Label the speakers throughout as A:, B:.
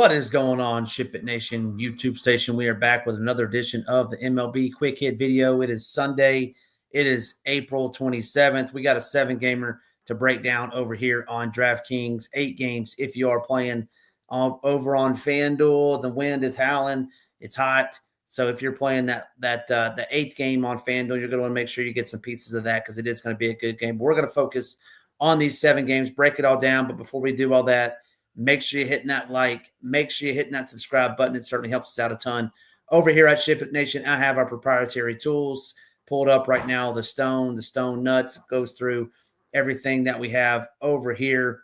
A: What is going on, SHIPIT Nation YouTube station? We are back with another edition of the MLB Quick Hit video. It is Sunday. It is April 27th. We got a 7-gamer to break down over here on DraftKings. 8 games if you are playing over on FanDuel. The wind is howling. It's hot. So if you're playing the 8th game on FanDuel, you're going to want to make sure you get some pieces of that because it is going to be a good game. But we're going to focus on these 7 games, break it all down. But before we do all that, make sure you're hitting that like. Make sure you're hitting that subscribe button. It certainly helps us out a ton. Over here at SHIPIT Nation, I have our proprietary tools pulled up right now. The stone nuts goes through everything that we have over here.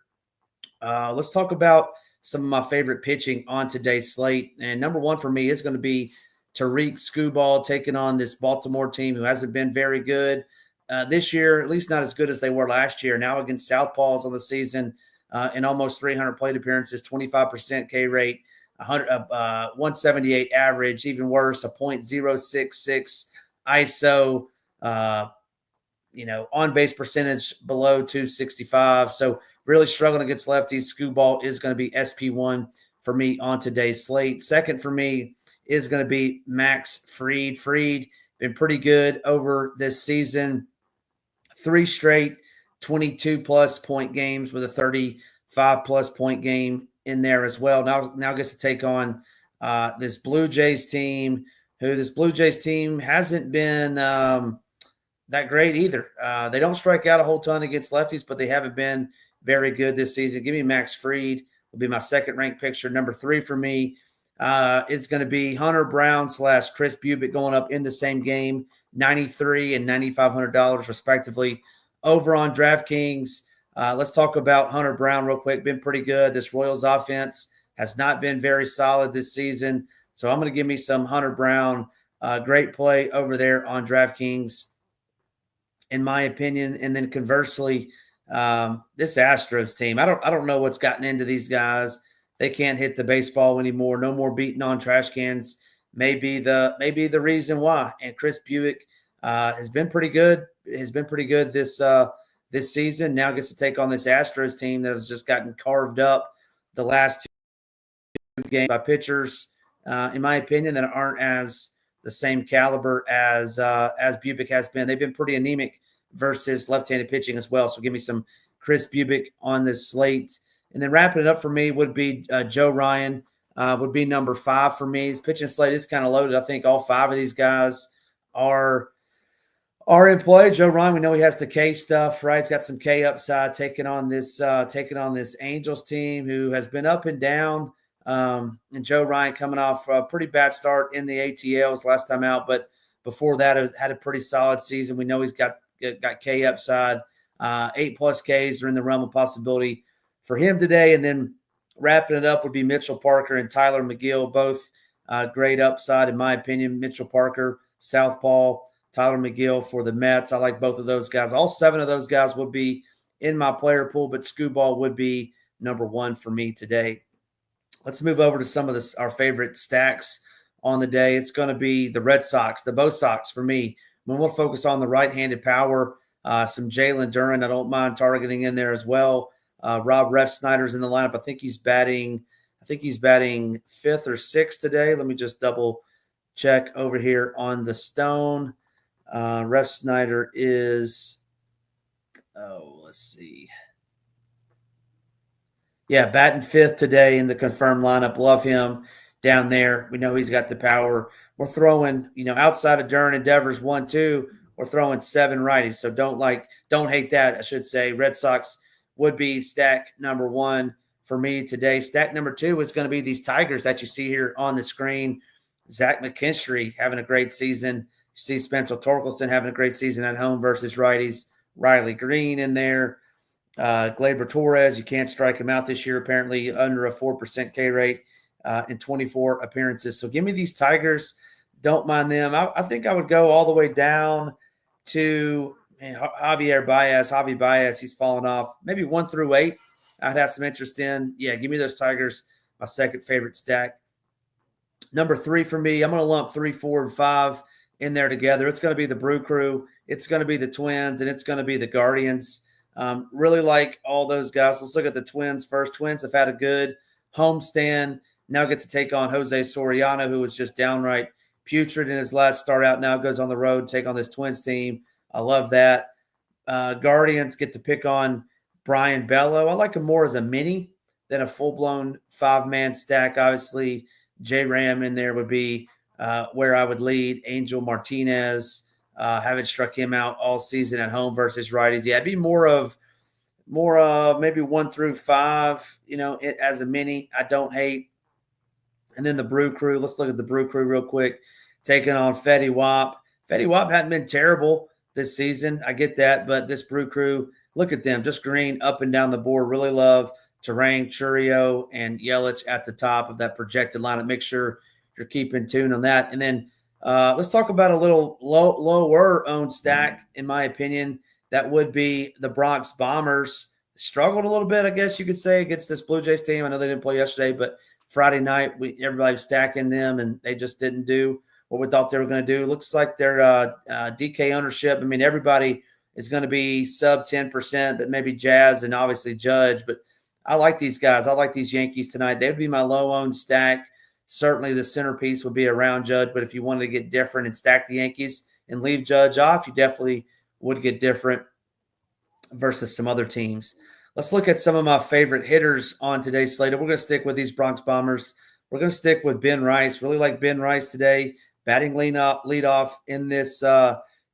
A: Let's talk about some of my favorite pitching on today's slate. And number 1 for me is going to be Tarik Skubal taking on this Baltimore team who hasn't been very good this year, at least not as good as they were last year. Now against Southpaws on the season, in almost 300 plate appearances, 25% K rate, 178 average, even worse, a .066 ISO, on base percentage below 265. So really struggling against lefties. Skubal is going to be SP1 for me on today's slate. Second for me is going to be Max Fried. Fried been pretty good over this season. 3 straight 22-plus point games with a 35-plus point game in there as well. Now gets to take on this Blue Jays team, who this Blue Jays team hasn't been that great either. They don't strike out a whole ton against lefties, but they haven't been very good this season. Give me Max Fried. Will be my second-ranked picture. Number 3 for me is going to be Hunter Brown / Chris Bubic going up in the same game, $93 and $9,500 respectively. Over on DraftKings, let's talk about Hunter Brown real quick. Been pretty good. This Royals offense has not been very solid this season. So I'm going to give me some Hunter Brown. Great play over there on DraftKings, in my opinion. And then conversely, this Astros team, I don't know what's gotten into these guys. They can't hit the baseball anymore. No more beating on trash cans. Maybe the reason why. And Chris Bubic has been pretty good. This season. Now gets to take on this Astros team that has just gotten carved up the last 2 games by pitchers, in my opinion, that aren't as the same caliber as Bubic has been. They've been pretty anemic versus left-handed pitching as well. So give me some Chris Bubic on this slate. And then wrapping it up for me would be Joe Ryan. Would be number 5 for me. His pitching slate is kind of loaded. I think all 5 of these guys are in play. Joe Ryan, we know he has the K stuff, right? He's got some K upside taking on this Angels team who has been up and down. And Joe Ryan coming off a pretty bad start in the ATLs last time out, but before that had a pretty solid season. We know he's got K upside. 8+ Ks are in the realm of possibility for him today. And then wrapping it up would be Mitchell Parker and Tyler McGill, both great upside in my opinion. Mitchell Parker, southpaw. Tyler McGill for the Mets. I like both of those guys. All 7 of those guys would be in my player pool, but Skubal would be number 1 for me today. Let's move over to some of our favorite stacks on the day. It's going to be the Red Sox, the Bo Sox for me. We'll focus on the right-handed power, some Jalen Duren. I don't mind targeting in there as well. Rob Refsnyder's in the lineup. I think he's batting 5th or 6th today. Let me just double check over here on the stone. Refsnyder is, let's see. Yeah, batting 5th today in the confirmed lineup. Love him down there. We know he's got the power. We're throwing, outside of Duren and Devers 1-2, we're throwing 7 righties. So don't hate that, I should say. Red Sox would be stack number 1 for me today. Stack number 2 is going to be these Tigers that you see here on the screen. Zach McKinstry having a great season. You see Spencer Torkelson having a great season at home versus righties. Riley Green in there. Gleyber Torres, you can't strike him out this year, apparently under a 4% K rate in 24 appearances. So give me these Tigers. Don't mind them. I think I would go all the way down to Javier Baez. Javi Baez, he's fallen off. Maybe 1 through 8 I'd have some interest in. Yeah, give me those Tigers, my second favorite stack. Number 3 for me, I'm going to lump 3, 4, and 5 in there together. It's going to be the Brew Crew. It's going to be the Twins, and it's going to be the Guardians. Really like all those guys. Let's look at the Twins first. Twins have had a good homestand. Now get to take on Jose Soriano, who was just downright putrid in his last start out. Now goes on the road, take on this Twins team. I love that. Guardians get to pick on Brian Bello. I like him more as a mini than a full-blown 5-man stack. Obviously, J-Ram in there would be where I would lead. Angel Martinez, haven't struck him out all season at home versus righties. Yeah, it'd be more of maybe 1 through 5, as a mini. I don't hate. And then the Brew Crew. Let's look at the Brew Crew real quick. Taking on Fetty Wap. Fetty Wap hadn't been terrible this season. I get that, but this Brew Crew, look at them, just green up and down the board. Really love Terang, Churio, and Yelich at the top of that projected lineup. Make sure you're keeping tune on that. And then let's talk about a little lower owned stack, in my opinion. That would be the Bronx Bombers. Struggled a little bit, I guess you could say, against this Blue Jays team. I know they didn't play yesterday, but Friday night, everybody was stacking them, and they just didn't do what we thought they were going to do. Looks like their DK ownership. I mean, everybody is going to be sub 10%, but maybe Jazz and obviously Judge. But I like these guys. I like these Yankees tonight. They would be my low-owned stack. Certainly the centerpiece would be around Judge, but if you wanted to get different and stack the Yankees and leave Judge off, you definitely would get different versus some other teams. Let's look at some of my favorite hitters on today's slate. We're going to stick with these Bronx Bombers. We're going to stick with Ben Rice. Really like Ben Rice today. Batting lead off in this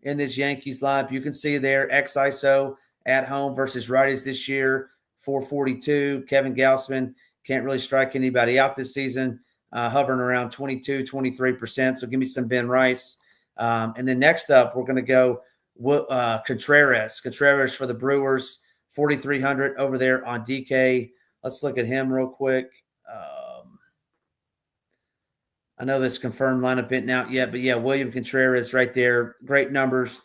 A: Yankees lineup. You can see there, ex-ISO at home versus righties this year, 442. Kevin Gausman can't really strike anybody out this season, hovering around 22, 23%. So give me some Ben Rice. And then next up, we're going to go Contreras. Contreras for the Brewers, 4,300 over there on DK. Let's look at him real quick. I know this confirmed lineup isn't out yet, but yeah, William Contreras right there. Great numbers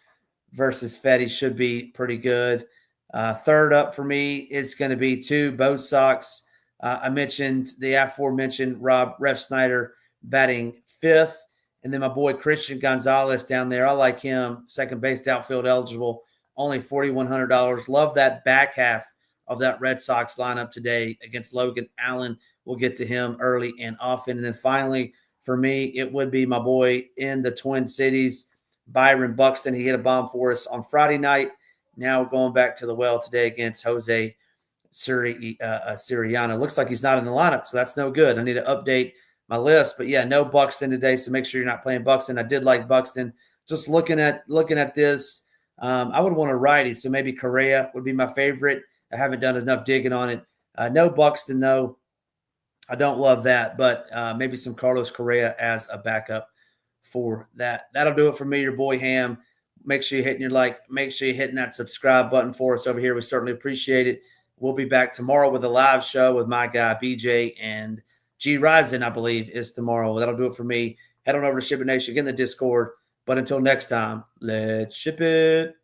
A: versus Fetty, should be pretty good. Third up for me is going to be 2 Bo Sox. I mentioned the aforementioned Rev Snyder batting 5th. And then my boy Christian Gonzalez down there. I like him. Second base, outfield eligible. Only $4,100. Love that back half of that Red Sox lineup today against Logan Allen. We'll get to him early and often. And then finally, for me, it would be my boy in the Twin Cities, Byron Buxton. He hit a bomb for us on Friday night. Now we're going back to the well today against Jose Soriano. Looks like he's not in the lineup, so that's no good. I need to update my list. But, yeah, no Buxton today, so make sure you're not playing Buxton. I did like Buxton. Just looking at this, I would want a righty, so maybe Correa would be my favorite. I haven't done enough digging on it. No Buxton, though. I don't love that, but maybe some Carlos Correa as a backup for that. That'll do it for me, your boy Ham. Make sure you're hitting your like. Make sure you're hitting that subscribe button for us over here. We certainly appreciate it. We'll be back tomorrow with a live show with my guy BJ, and G Rising, I believe, is tomorrow. That'll do it for me. Head on over to SHIPIT Nation, get in the Discord. But until next time, let's ship it.